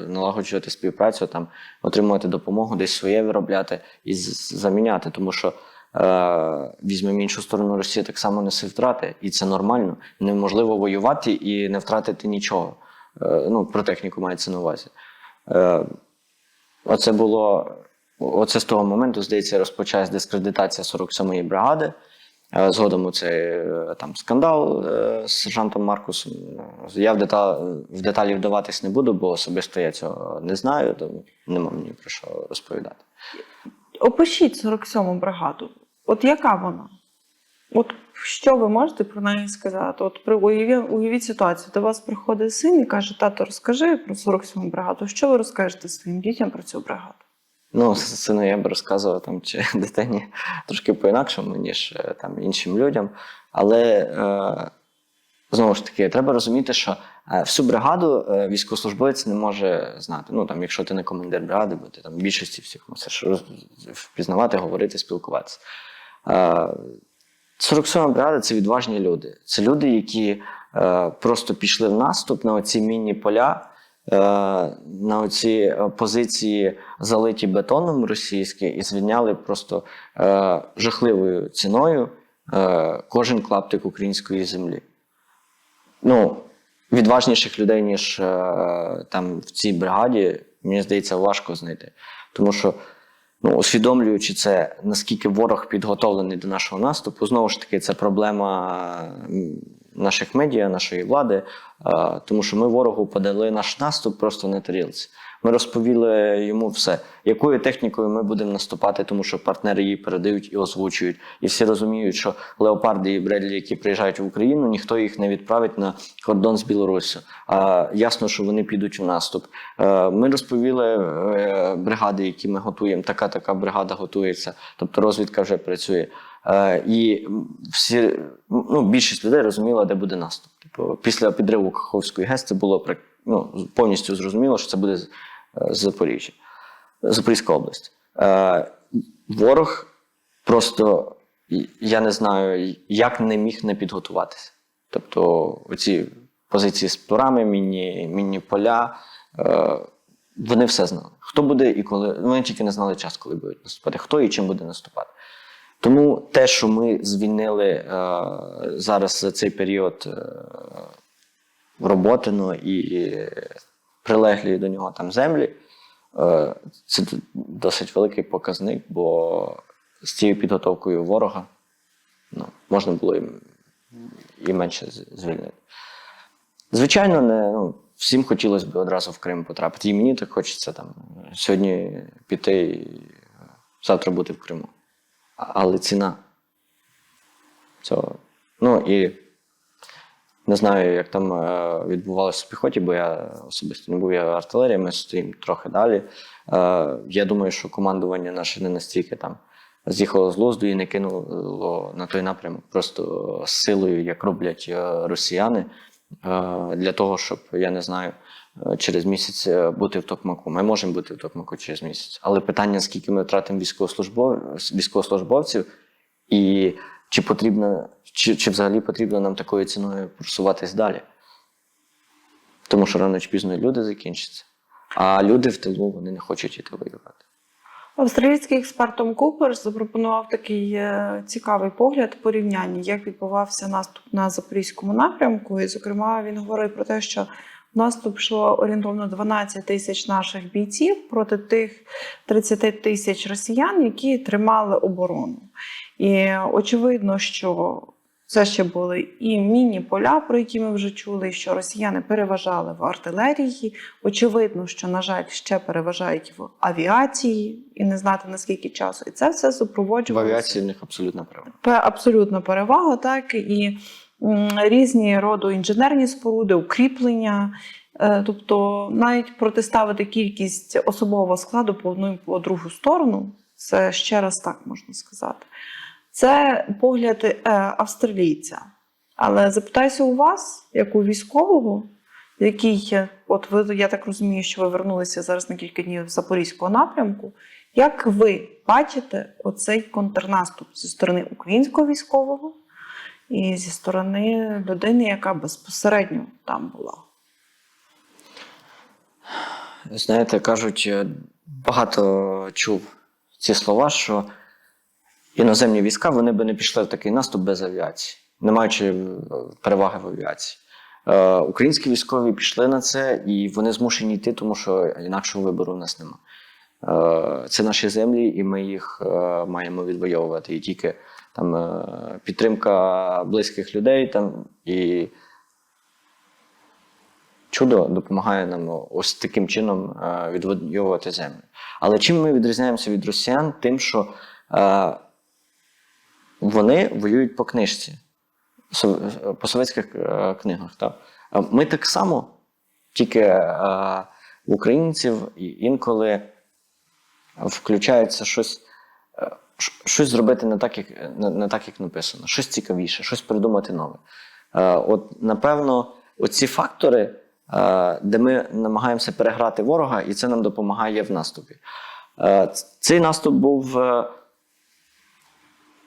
налагоджувати співпрацю, там, отримувати допомогу, десь своє виробляти і заміняти. Тому що візьмемо іншу сторону, Росія так само несе втрати, і це нормально. Неможливо воювати і не втратити нічого. Про техніку мається на увазі. Оце з того моменту, здається, розпочалась дискредитація 47-ї бригади. Згодом цей скандал з сержантом Маркусом. Я в деталі вдаватись не буду, бо особисто я цього не знаю, тому нема мені про що розповідати. Опишіть 47-му бригаду. От яка вона? От що ви можете про неї сказати? От уявіть ситуацію, до вас приходить син і каже: тато, розкажи про 47-му бригаду. Що ви розкажете своїм дітям про цю бригаду? Сину я б розказував чи дитині трошки по-інакшому, ніж іншим людям. Але, знову ж таки, треба розуміти, що всю бригаду військовослужбовець не може знати. Якщо ти не командир бригади, бо ти більшості всіх мусиш впізнавати, говорити, спілкуватися. 47-ма бригада – це відважні люди. Це люди, які просто пішли в наступ на оці мінні поля, на оці позиції, залиті бетоном російські, і звільняли просто жахливою ціною кожен клаптик української землі. Ну, відважніших людей, ніж там в цій бригаді, мені здається, важко знайти. Тому що, ну, усвідомлюючи це, наскільки ворог підготовлений до нашого наступу, знову ж таки, це проблема наших медіа, нашої влади, тому що ми ворогу подали наш наступ просто на тарілці. Ми розповіли йому все, якою технікою ми будемо наступати, тому що партнери її передають і озвучують. І всі розуміють, що леопарди і бредлі, які приїжджають в Україну, ніхто їх не відправить на кордон з Білоруссю. Ясно, що вони підуть в наступ. Ми розповіли бригади, які ми готуємо. Така бригада готується, тобто розвідка вже працює. І всі, ну, більшість людей розуміла, де буде наступ. Типу, після підриву Каховської ГЕС це було повністю зрозуміло, що це буде Запоріжжя, Запорізька область. Ворог просто, я не знаю, як не міг не підготуватися. Тобто оці позиції з порами, мінні поля, вони все знали. Хто буде і коли, вони тільки не знали час, коли будуть наступати, хто і чим буде наступати. Тому те, що ми звільнили зараз за цей період Роботино і прилеглі до нього там землі, це досить великий показник, бо з цією підготовкою ворога можна було і менше звільнити. Звичайно, всім хотілося б одразу в Крим потрапити. І мені так хочеться там сьогодні піти і завтра бути в Криму. Але ціна цього. Ну і не знаю, як там відбувалося в піхоті, бо я особисто не був, я артилерія, ми стоїмо трохи далі. Я думаю, що командування наше не настільки там з'їхало з глузду і не кинуло на той напрямок просто з силою, як роблять росіяни, для того, щоб, я не знаю, через місяць бути в Токмаку. Ми можемо бути в Токмаку через місяць. Але питання, скільки ми втратимо військовослужбовців, і чи взагалі потрібно нам такою ціною просуватись далі. Тому що рано чи пізно люди закінчаться. А люди в тилу, вони не хочуть іти воювати. Австралійський експерт Том Купер запропонував такий цікавий погляд порівняння, як відбувався наступ на Запорізькому напрямку. І, зокрема, він говорив про те, що в наступ пішло орієнтовно 12 тисяч наших бійців проти тих 30 тисяч росіян, які тримали оборону. І очевидно, що це ще були і мінні поля, про які ми вже чули, що росіяни переважали в артилерії. Очевидно, що, на жаль, ще переважають в авіації, і не знати, наскільки часу. І це все супроводжувалося. В авіації в них абсолютна перевага. Абсолютна перевага, так, і різні роду інженерні споруди, укріплення. Тобто навіть протиставити кількість особового складу по одну і по другу сторону, це ще раз так можна сказати. Це погляд австралійця. Але запитаюся у вас, як у військового, який, от ви, я так розумію, що ви вернулися зараз на кілька днів з Запорізького напрямку, як ви бачите оцей контрнаступ зі сторони українського військового і зі сторони людини, яка безпосередньо там була? Знаєте, кажуть, багато чув ці слова, що іноземні війська, вони би не пішли в такий наступ без авіації, не маючи переваги в авіації. Українські військові пішли на це, і вони змушені йти, тому що інакшого вибору у нас немає. Це наші землі, і ми їх маємо відвоювати. І тільки там підтримка близьких людей там, і чудо допомагає нам ось таким чином відвоювати землю. Але чим ми відрізняємося від росіян? Тим, що вони воюють по книжці, по совєтських книгах. Так? Ми так само, тільки в українців інколи включається щось зробити не так, як написано, щось цікавіше, щось придумати нове. От, напевно, оці фактори, де ми намагаємося переграти ворога, і це нам допомагає в наступі. Цей наступ був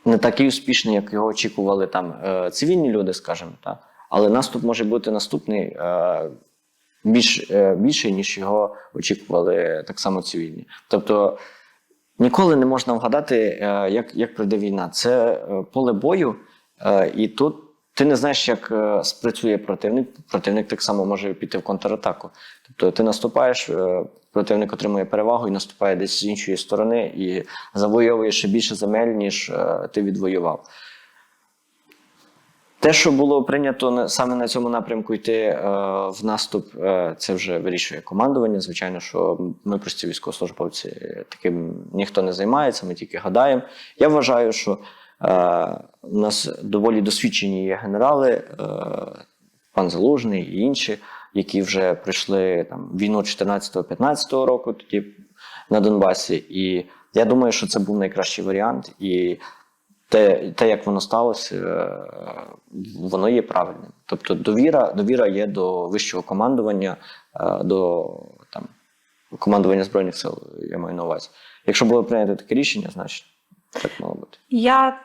не такий успішний, як його очікували там цивільні люди, скажімо, так? Але наступ може бути наступний більший, ніж його очікували так само цивільні. Тобто ніколи не можна вгадати, як пройде війна. Це поле бою, і тут ти не знаєш, як спрацює противник. Противник так само може піти в контратаку. Тобто ти наступаєш, противник отримує перевагу і наступає десь з іншої сторони і завойовує ще більше земель, ніж ти відвоював. Те, що було прийнято саме на цьому напрямку йти в наступ, це вже вирішує командування. Звичайно, що ми, прості військовослужбовці, таким ніхто не займається, ми тільки гадаємо. Я вважаю, що у нас доволі досвідчені є генерали, пан Залужний і інші, які вже пройшли там, війну 14-15 року тоді на Донбасі. І я думаю, що це був найкращий варіант. І те, як воно сталося, воно є правильним. Тобто довіра є до вищого командування, до там, командування Збройних сил, я маю на увазі. Якщо було прийнято таке рішення, значить так мало бути. Я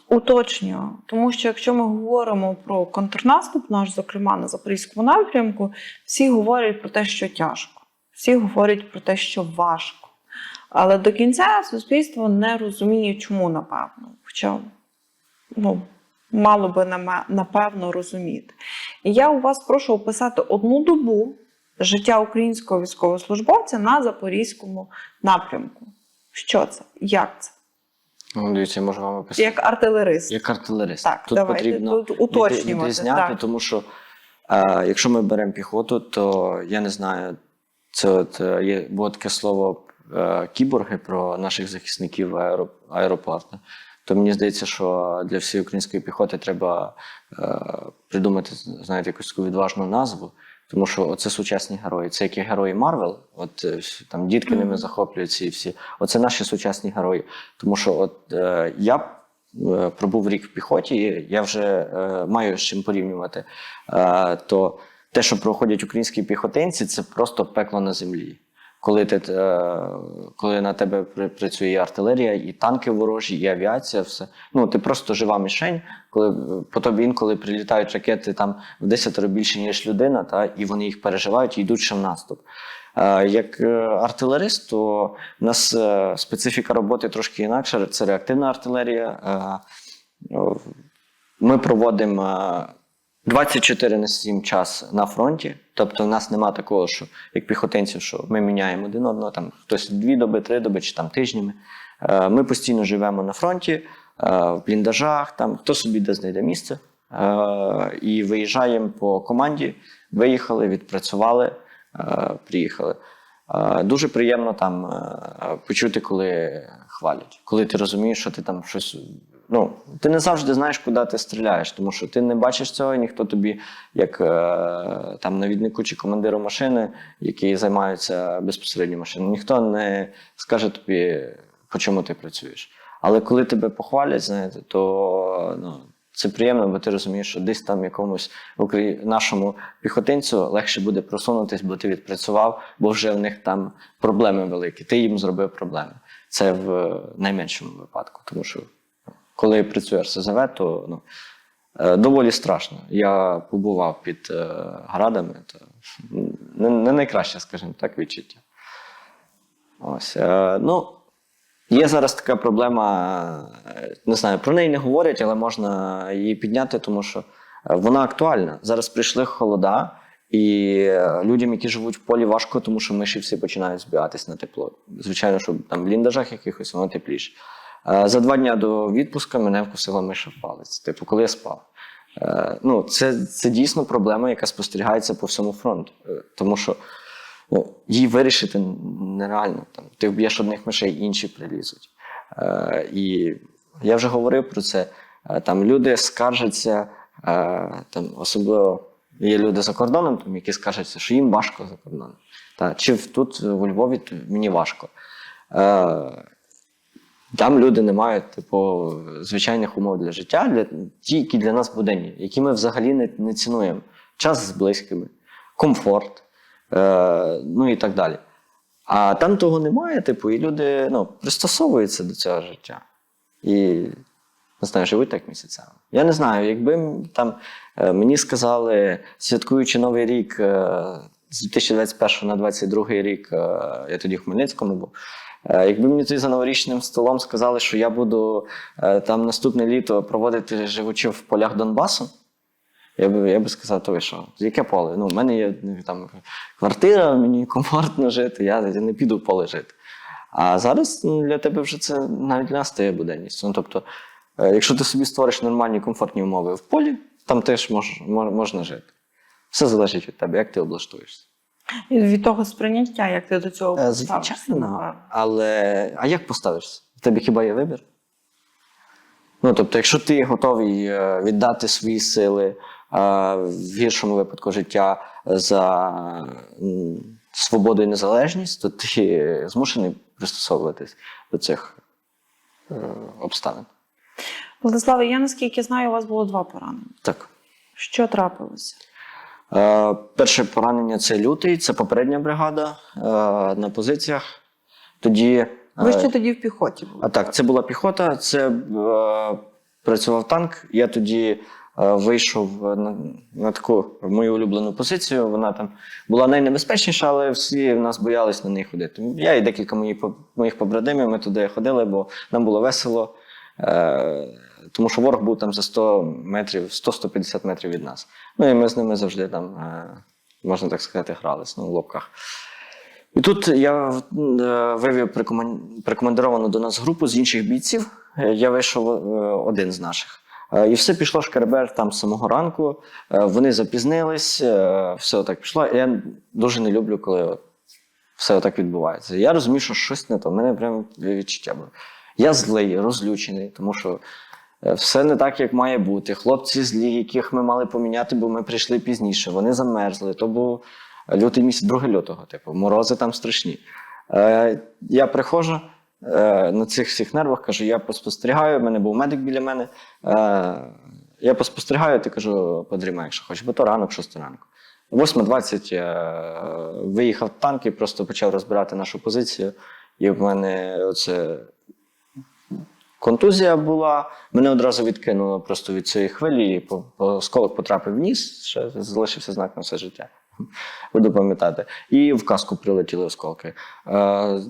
уточнюю, тому що якщо ми говоримо про контрнаступ наш, зокрема на Запорізькому напрямку, всі говорять про те, що тяжко, всі говорять про те, що важко. Але до кінця суспільство не розуміє, чому, напевно. Хоча мало би напевно розуміти. І я у вас прошу описати одну добу життя українського військовослужбовця на Запорізькому напрямку. Що це? Як це? Ну, дивіться, я можу вам описати. Як артилерист. Як артилерист. Так, тут давайте, потрібно тут уточнювати, відрізняти, так. тому що якщо ми беремо піхоту, то я не знаю, це було таке слово кіборги про наших захисників аеропорту. То мені здається, що для всієї української піхоти треба придумати, знаєте, якусь таку відважну назву, тому що це сучасні герої. Це як і герої Марвел, от там дітки ними захоплюються і всі. Оце наші сучасні герої. Тому що от я пробув рік в піхоті, я вже маю з чим порівнювати. То те, що проходять українські піхотинці, це просто пекло на землі. Коли на тебе працює і артилерія, і танки ворожі, і авіація, все. Ну, ти просто жива мішень, коли по тобі інколи прилітають ракети там в 10 більше, ніж людина, і вони їх переживають і йдуть ще в наступ. Як артилерист, то в нас специфіка роботи трошки інакша, це реактивна артилерія. Ми проводимо 24/7 час на фронті, тобто в нас нема такого, що як піхотинців, що ми міняємо один одного, там хтось 2 доби, 3 доби чи там тижнями. Ми постійно живемо на фронті, в бліндажах, там хто собі де знайде місце. І виїжджаємо по команді, виїхали, відпрацювали, приїхали. Дуже приємно там почути, коли хвалять, коли ти розумієш, що ти там щось. Ну, ти не завжди знаєш, куди ти стріляєш, тому що ти не бачиш цього, і ніхто тобі, як там навіднику чи командиру машини, які займаються безпосередньо машиною, ніхто не скаже тобі, по чому ти працюєш. Але коли тебе похвалять, знаєте, то це приємно, бо ти розумієш, що десь там якомусь нашому піхотинцю легше буде просунутись, бо ти відпрацював, бо вже в них там проблеми великі. Ти їм зробив проблеми. Це в найменшому випадку, тому що коли працює РСЗВ, то доволі страшно. Я побував під градами, то не найкраще, скажімо так, відчуття. Ось. Є зараз така проблема, не знаю, про неї не говорять, але можна її підняти, тому що вона актуальна. Зараз прийшли холода, і людям, які живуть в полі, важко, тому що миші всі починають збігатись на тепло. Звичайно, що там в бліндажах якихось воно тепліше. За 2 дні до відпуску мене вкусила миша в палець, типу, коли я спав. Це дійсно проблема, яка спостерігається по всьому фронту, тому що її вирішити нереально. Там, ти вб'єш одних мишей, інші прилізуть. І я вже говорив про це. Там люди скаржаться, там, особливо є люди за кордоном, там, які скаржаться, що їм важко за кордоном. Чи тут у Львові мені важко. Там люди не мають звичайних умов для життя, ті, які для нас буденні, які ми взагалі не цінуємо. Час з близькими, комфорт, і так далі. А там того немає, і люди пристосовуються до цього життя. І Не знаю, живуть так місяцями. Я не знаю, якби там мені сказали, святкуючи Новий рік з 2021 на 2022 рік, я тоді в Хмельницькому був, якби мені тоді за новорічним столом сказали, що я буду там наступне літо проводити живучи в полях Донбасу, я би сказав, то ви що, яке поле? Ну, в мене є там квартира, мені комфортно жити, я не піду в поле жити. А зараз для тебе вже це навіть для нас стає буденністю. Ну, тобто, якщо ти собі створиш нормальні, комфортні умови в полі, там теж можна жити. Все залежить від тебе, як ти облаштуєшся. І від того сприйняття, як ти до цього Звичайно. поставишся. Але а як поставишся? В тебе хіба є вибір? Ну, тобто, якщо ти готовий віддати свої сили, в гіршому випадку життя за свободу і незалежність, то ти змушений пристосовуватись до цих обставин. Владиславе, я наскільки знаю, у вас було 2 поранення. Так. Що трапилося? Перше поранення – це лютий, це попередня бригада на позиціях. Тоді... Ви ще тоді в піхоті були? Так, це була піхота, це працював танк. Я тоді вийшов на таку мою улюблену позицію. Вона там була найнебезпечніша, але всі в нас боялись на неї ходити. Я і декілька моїх побратимів, ми туди ходили, бо нам було весело. Тому що ворог був там за 100 метрів, 100-150 метрів від нас. Ну і ми з ними завжди там, можна так сказати, грались, в лобках. І тут я вивів прикомандировану до нас групу з інших бійців. Я вийшов один з наших. І все пішло шкеребер там з самого ранку. Вони запізнились, все отак пішло. Я дуже не люблю, коли все отак відбувається. Я розумію, що щось не то. В мене прямо відчуття було. Я злий, розлючений, тому що все не так, як має бути. Хлопці злі, яких ми мали поміняти, бо ми прийшли пізніше. Вони замерзли. То був лютий місяць, 2 лютого, типу, морози там страшні. Я приходжу на цих всіх нервах, кажу, я поспостерігаю, в мене був медик біля мене. Я поспостерігаю, ти кажу, подрімай, якщо хочеш, бо то ранок, 6 ранку. 8:20 я виїхав в танк і просто почав розбирати нашу позицію. І в мене оце контузія була, мене одразу відкинуло просто від цієї хвилі, і осколок потрапив в ніс, ще залишився знак на все життя. Буду пам'ятати. І в каску прилетіли осколки.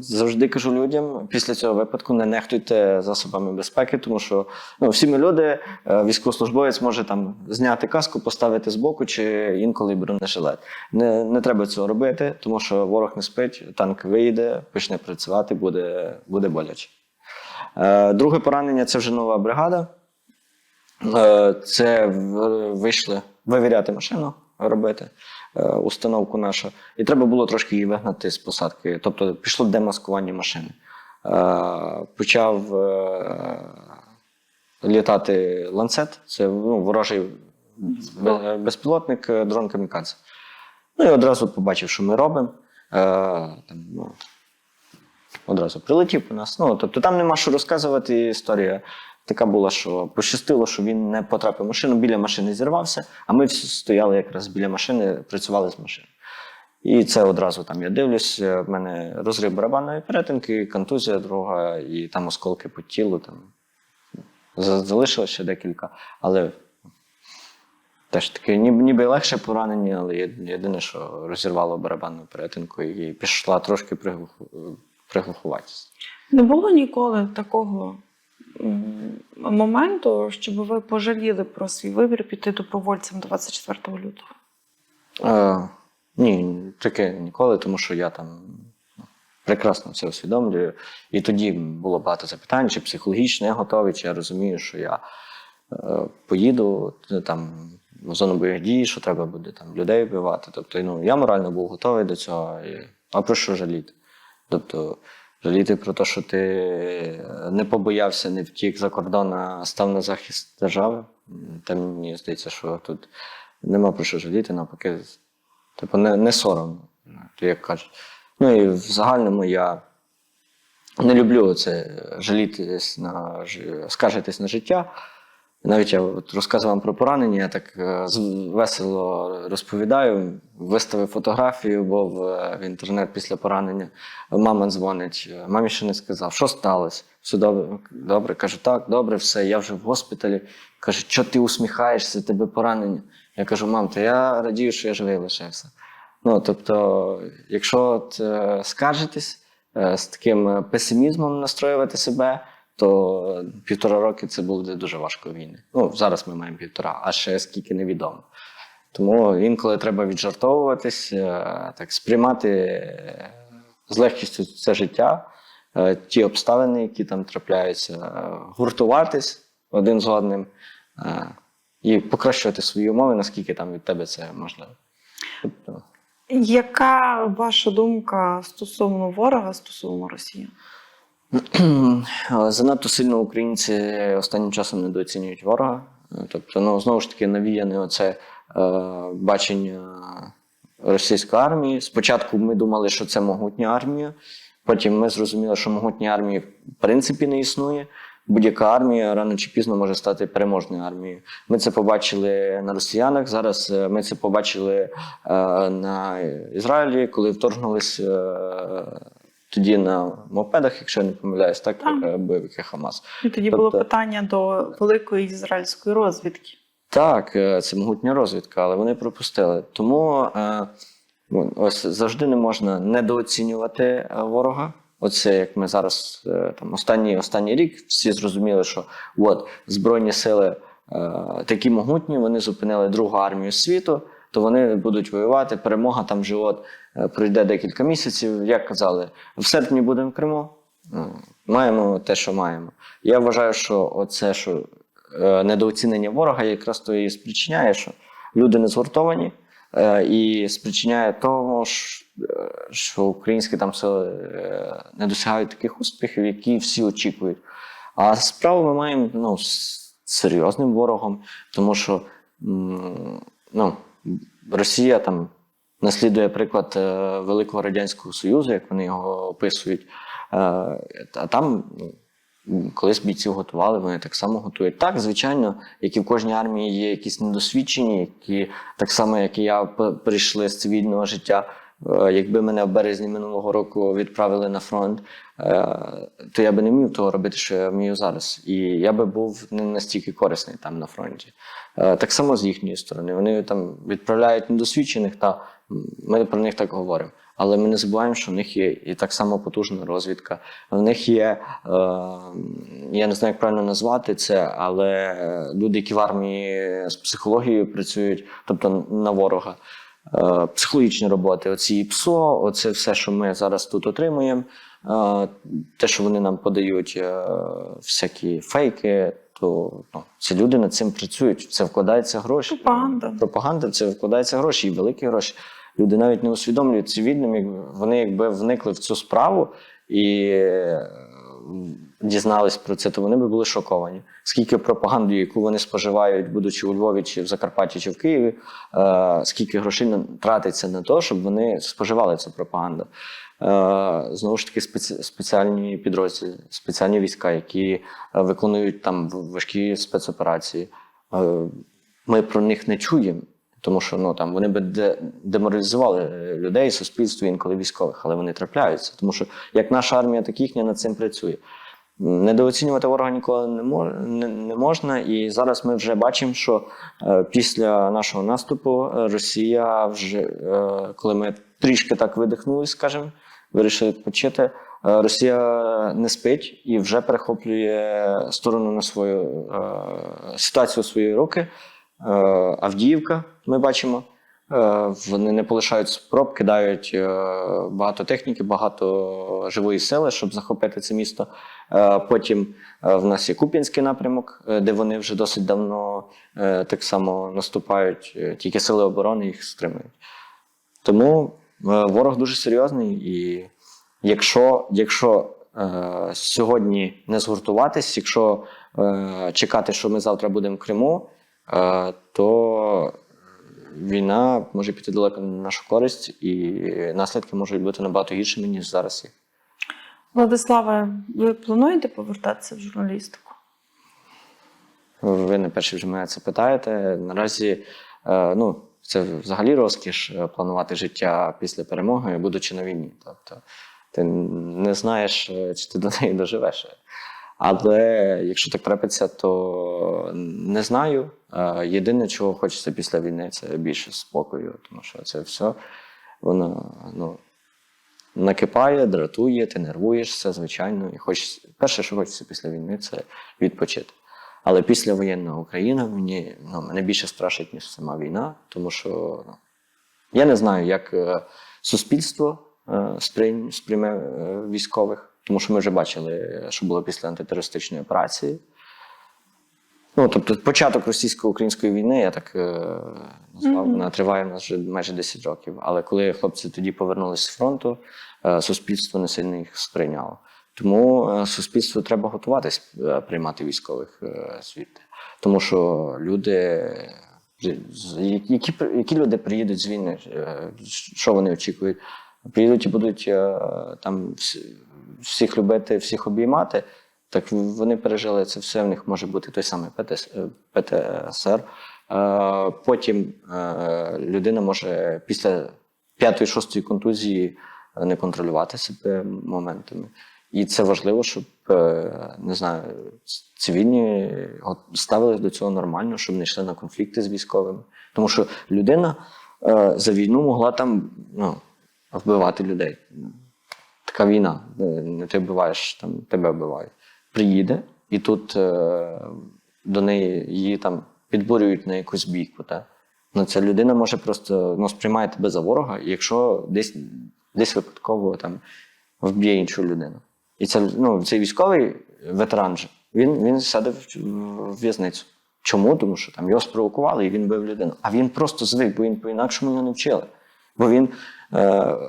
Завжди кажу людям, після цього випадку не нехтуйте засобами безпеки, тому що всі ми люди, військовослужбовець може там зняти каску, поставити збоку чи інколи бронежилет. Не треба цього робити, тому що ворог не спить, танк виїде, почне працювати, буде боляче. Друге поранення – це вже нова бригада. Це вийшли вивіряти машину, робити установку нашу. І треба було трошки її вигнати з посадки. Тобто пішло демаскування машини. Почав літати ланцет, це ворожий безпілотник, дрон камікадзе. Ну і одразу побачив, що ми робимо. Одразу прилетів по нас. Тобто там нема що розказувати, історія така була, що пощастило, що він не потрапив в машину, біля машини зірвався, а ми всі стояли якраз біля машини, працювали з машиною. І це одразу там я дивлюсь, в мене розрив барабанної перетинки, контузія друга, і там осколки по тілу. Там залишилось ще декілька, але теж таке ніби легше поранення, але єдине, що розірвало барабанну перетинку і пішла трошки приглухуватість. Не було ніколи такого моменту, щоб ви пожаліли про свій вибір піти добровольцем 24 лютого? Ні, таке ніколи, тому що я там прекрасно все усвідомлюю. І тоді було багато запитань, чи психологічно я готовий, чи я розумію, що я поїду там в зону бойових дій, що треба буде там людей вбивати. Тобто, я морально був готовий до цього. А про що жаліти? Тобто, жаліти про те, що ти не побоявся, не втік за кордон, а став на захист держави. Та мені здається, що тут нема про що жаліти, навпаки, типу, не соромно, як кажуть. І в загальному я не люблю це жалітись скаржитись на життя. Навіть я от розказував вам про поранення, я так весело розповідаю, виставив фотографію, бо в інтернет після поранення. Мама дзвонить, мамі ще не сказав, що сталося? Все добре? Добре. Кажу, так, добре, все, я вже в госпіталі. Каже, що ти усміхаєшся, тебе поранення? Я кажу, мам, то я радію, що я живий лишився. Ну, тобто, якщо от, скаржитесь, з таким песимізмом настроювати себе, то 1,5 роки це буде дуже важко війни. Ну, зараз ми маємо 1,5, а ще скільки невідомо. Тому інколи треба віджартовуватись, так, сприймати з легкістю це життя, ті обставини, які там трапляються, гуртуватись один з одним і покращувати свої умови, наскільки там від тебе це можливо. Тобто, Яка ваша думка стосовно ворога, стосовно Росії? занадто сильно українці останнім часом недооцінюють ворога. Тобто, ну, знову ж таки, навіяне оце бачення російської армії. Спочатку ми думали, що це могутня армія, потім ми зрозуміли, що могутньої армії в принципі не існує. Будь-яка армія рано чи пізно може стати переможною армією. Ми це побачили на росіянах, зараз ми це побачили на Ізраїлі, коли вторгнулись тоді на мопедах, якщо я не помиляюсь, так, бойовики Хамас. І тоді було питання до великої ізраїльської розвідки. Так, це могутня розвідка, але вони пропустили. Тому ось завжди не можна недооцінювати ворога. Оце, як ми зараз, там, останній рік всі зрозуміли, що от, Збройні сили такі могутні, вони зупинили другу армію світу, то вони будуть воювати, перемога там вже от пройде декілька місяців. Як казали, в серпні будемо в Криму, маємо те, що маємо. Я вважаю, що оце, що недооцінення ворога якраз то і спричиняє, що люди не згуртовані, і спричиняє того, що українські там сили не досягають таких успіхів, які всі очікують. А справу ми маємо з серйозним ворогом, тому що Росія там наслідує приклад Великого Радянського Союзу, як вони його описують. А там колись бійців готували, вони так само готують. Так, звичайно, як і в кожній армії є якісь недосвідчені, які так само, як і я, перейшли з цивільного життя. Якби мене в березні минулого року відправили на фронт, то я би не вмів того робити, що я вмію зараз. І я би був не настільки корисний там на фронті. Так само з їхньої сторони. Вони там відправляють недосвідчених, та ми про них так говоримо. Але ми не забуваємо, що в них є і так само потужна розвідка. В них є, я не знаю, як правильно назвати це, але люди, які в армії з психологією працюють, тобто на ворога. Психологічні роботи, оці ПСО, оце все, що ми зараз тут отримуємо, те, що вони нам подають, всякі фейки, то ці люди над цим працюють, в це вкладаються гроші. Пропаганда, в це вкладаються гроші, і великі гроші. Люди навіть не усвідомлюють цивільним, вони якби вникли в цю справу і дізнались про це, то вони би були шоковані. Скільки пропаганди, яку вони споживають, будучи у Львові, чи в Закарпатті, чи в Києві, скільки грошей тратиться на те, щоб вони споживали цю пропаганду. Знову ж таки, спеціальні підрозділи, спеціальні війська, які виконують там важкі спецоперації. Ми про них не чуємо, тому що там вони би деморалізували людей, суспільство, інколи військових, але вони трапляються. Тому що як наша армія, так їхня над цим працює. Недооцінювати ворога ніколи не можна, і зараз ми вже бачимо, що після нашого наступу Росія вже, коли ми трішки так видихнули, скажімо, вирішили відпочити, Росія не спить і вже перехоплює сторону на свою ситуацію у свої руки. Авдіївка, ми бачимо, вони не полишають спроб, кидають багато техніки, багато живої сили, щоб захопити це місто. Потім в нас є Куп'янський напрямок, де вони вже досить давно так само наступають, тільки сили оборони їх стримують. Тому ворог дуже серйозний, і якщо сьогодні не згуртуватись, якщо чекати, що ми завтра будемо в Криму, то війна може піти далеко на нашу користь, і наслідки можуть бути набагато гіршими, ніж зараз є. Владиславе, ви плануєте повертатися в журналістику? Ви не перші вже мене це питаєте. Наразі, це взагалі розкіш планувати життя після перемоги, будучи на війні. Тобто ти не знаєш, чи ти до неї доживеш. Але якщо так трапиться, то не знаю. Єдине, чого хочеться після війни, це більше спокою, тому що це все, воно накипає, дратує, ти нервуєшся, звичайно. І перше, що хочеться після війни, це відпочити. Але післявоєнна Україна мене більше страшить, ніж сама війна, тому що я не знаю, як суспільство сприйме військових, тому що ми вже бачили, що було після антитерористичної операції. Тобто початок російсько-української війни, я так назвав, вона триває в нас вже майже 10 років. Але коли хлопці тоді повернулися з фронту, суспільство не сильно їх сприйняло. Тому суспільству треба готуватись приймати військових звідти. Тому що які люди приїдуть з війни, що вони очікують? Приїдуть і будуть там всіх любити, всіх обіймати. Так вони пережили це все, в них може бути той самий ПТСР. Потім людина може після 5-6 контузії не контролювати себе моментами. І це важливо, щоб, не знаю, цивільні ставились до цього нормально, щоб не йшли на конфлікти з військовими. Тому що людина за війну могла там вбивати людей. Така війна. Не ти вбиваєш, там тебе вбивають. Приїде, і тут до неї її там підбурюють на якусь бійку. Ця людина може просто сприймає тебе за ворога, якщо десь випадково там вб'є іншу людину. І цей військовий ветеран же, він сяде в в'язницю. Чому? Тому що там його спровокували і він бив людину. А він просто звик, бо він по-інакшому його не вчили. Бо він,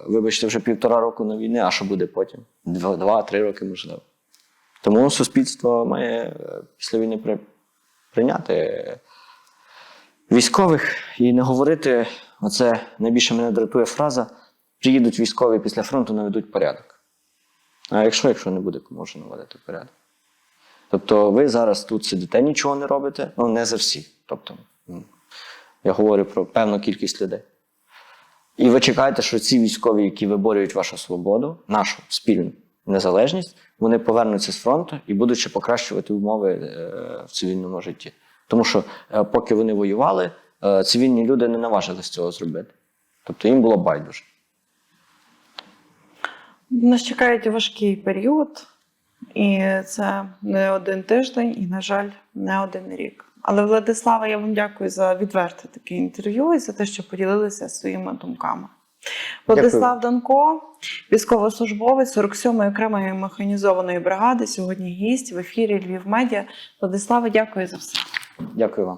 вибачте, вже 1,5 року на війні, а що буде потім? 2-3 роки, можливо. Тому суспільство має після війни прийняти військових і не говорити, оце найбільше мене дратує фраза, приїдуть військові після фронту, наведуть порядок. А якщо не буде, кому може наводити порядок? Тобто ви зараз тут сидите, нічого не робите, не за всіх. Тобто, я говорю про певну кількість людей. І ви чекаєте, що ці військові, які виборюють вашу свободу, нашу спільну незалежність, вони повернуться з фронту і будуть ще покращувати умови в цивільному житті. Тому що поки вони воювали, цивільні люди не наважились цього зробити. Тобто їм було байдуже. Нас чекає важкий період, і це не один тиждень, і, на жаль, не один рік. Але, Владислава, я вам дякую за відверте таке інтерв'ю і за те, що поділилися своїми думками. Владислав Данко, військовослужбовець 47-ї окремої механізованої бригади, сьогодні гість в ефірі Львів Медіа. Владислава, дякую за все. Дякую вам.